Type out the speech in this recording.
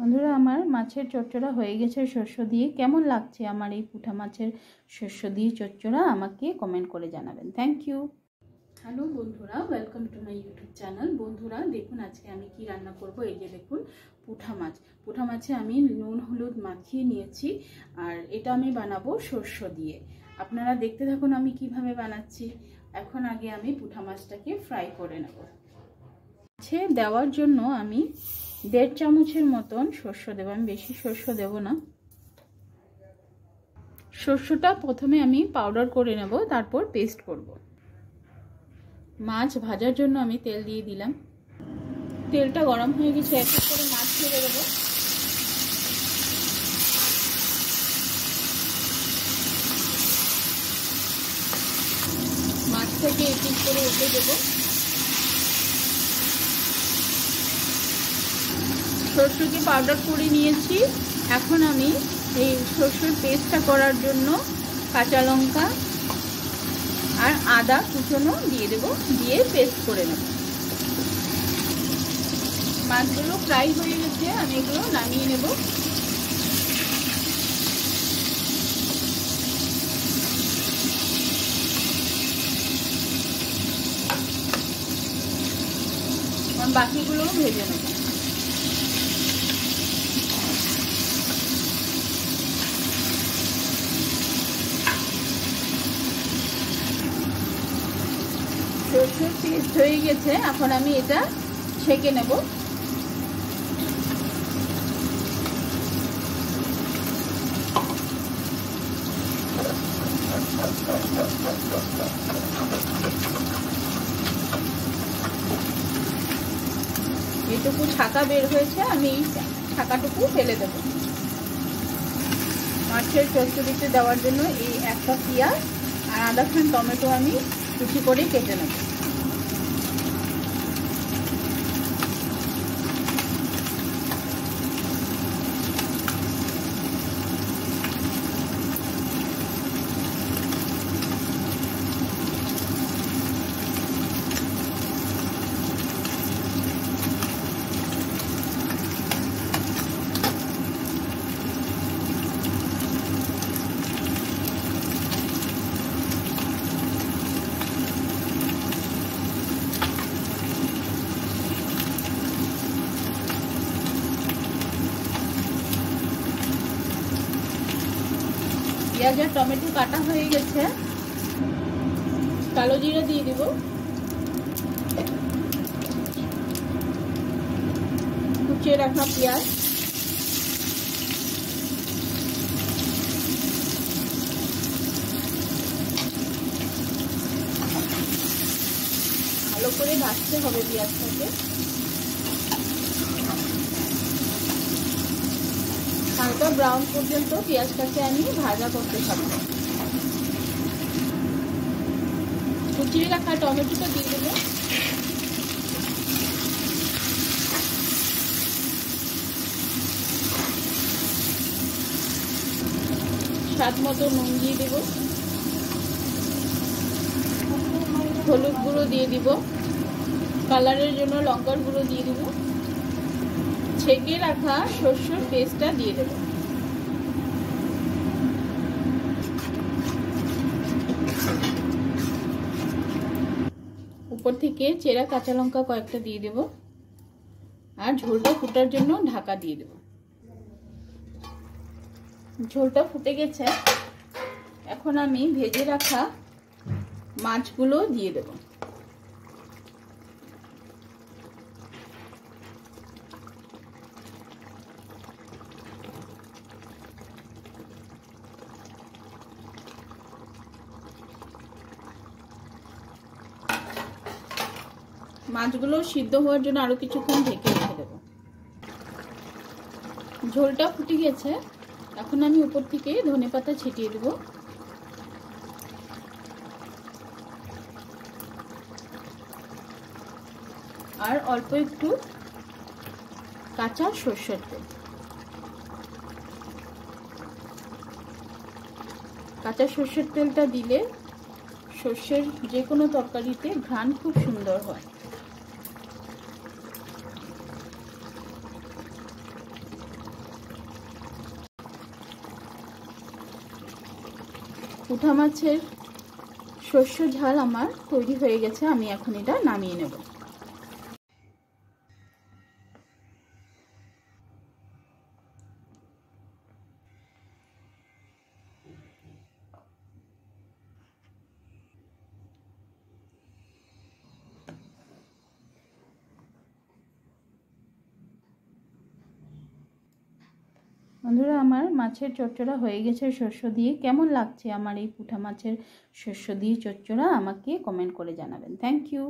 বন্ধুরা, আমার মাছের চচ্চড়া হয়ে গেছে শস্য দিয়ে। কেমন লাগছে আমার এই পুঁঠা মাছের শস্য দিয়ে চচ্চড়া আমাকে কমেন্ট করে জানাবেন। Thank you. হ্যালো বন্ধুরা, welcome to my YouTube channel. বন্ধুরা দেখুন আজকে আমি কি রান্না করব। এই যে দেখুন পুঁঠা মাছ। পুঁঠা মাছে আমি নুন হলুদ মাখিয়ে নিয়েছি, আর এটা আমি বানাবো শস্য দিয়ে। আপনারা দেখতে থাকুন আমি কিভাবে বানাচ্ছি। এখন আগে আমি পুঁঠা মাছটাকে ফ্রাই করে নেব। মাছে দেওয়ার জন্য আমি 1.5 চামচের মতন সর্ষে দেব। আমি বেশি সর্ষে দেব না। সর্ষেটা প্রথমে আমি পাউডার করে নেব, তারপর পেস্ট করব। মাছ ভাজার জন্য আমি তেল দিয়ে দিলাম। তেলটা গরম হয়ে গেছে, এক এক করে মাছ ছেড়ে দেব। মাছ থেকে এক এক করে উঠে দেব। সর্ষেকে পাউডার করে নিয়েছি। এখন আমি এই সর্ষের পেস্টটা করার জন্য কাঁচা লঙ্কা আর আদা কুচনো দিয়ে দেব, দিয়ে পেস্ট করে নেব। মাছগুলো ফ্রাই হয়ে গেছে, আমি এগুলো নামিয়ে নেব। বাকিগুলো ভেজে নেব। সর্ষের পেস্ট হয়ে গেছে, এখন আমি এটা ছেঁকে নেব। যেটুকু ছাকা বের হয়েছে আমি এই ছাকাটুকু ফেলে দেব। মাছের চচ্চড়িতে দেওয়ার জন্য এই একটা পেঁয়াজ আর আধাখান টমেটো আমি কুচি করে কেটে নেব। পেঁয়াজ আর টমেটো কাটা হয়ে গেছে। কালো জিরা দিয়ে দিব, কুচিয়ে রাখা পেঁয়াজ, ভালো করে ভাজতে হবে পেঁয়াজটাকে। হালকা ব্রাউন পর্যন্ত পেঁয়াজটাকে আমি ভাজা করতে থাকবো। কুচিয়ে রাখা টমেটোটা দিয়ে দেবো। স্বাদ মতো নুন দিয়ে দেব, হলুদ গুঁড়ো দিয়ে দিব, কালারের জন্য লঙ্কার গুঁড়ো দিয়ে দেব, ছেঁকে রাখা সর্ষের পেস্টটা দিয়ে দেব। উপর থেকে চেরা কাঁচা লঙ্কা কয়েকটা দিয়ে দেব, আর ঝোলটা ফুটার জন্য ঢাকা দিয়ে দেব। ঝোলটা ফুটে গেছে, এখন আমি ভেজে রাখা মাছগুলো দিয়ে দেব। মাছগুলো সিদ্ধ হওয়ার জন্য আরো কিছুক্ষণ ঢেকে রেখে দেব। ঝোলটা ফুটে গেছে, এখন আমি উপর থেকে ধনেপাতা ছিটিয়ে দেব। আর অল্প একটু কাঁচা সর্ষের তেল। কাঁচা সর্ষের তেলটা দিলে সর্ষের যে কোনো তরকারিতে ঘ্রাণ খুব সুন্দর হয়। 1 পুঁঠা মাছের শস্য ঝাল আমার তৈরি হয়ে গেছে। আমি এখন এটা নামিয়ে নেব। বন্ধুরা, আমার মাছের চচ্চড়া হয়ে গেছে শস্য দিয়ে। কেমন লাগছে আমার এই পুঁঠা মাছের শস্য দিয়ে চচ্চড়া আমাকে কমেন্ট করে জানাবেন। Thank you.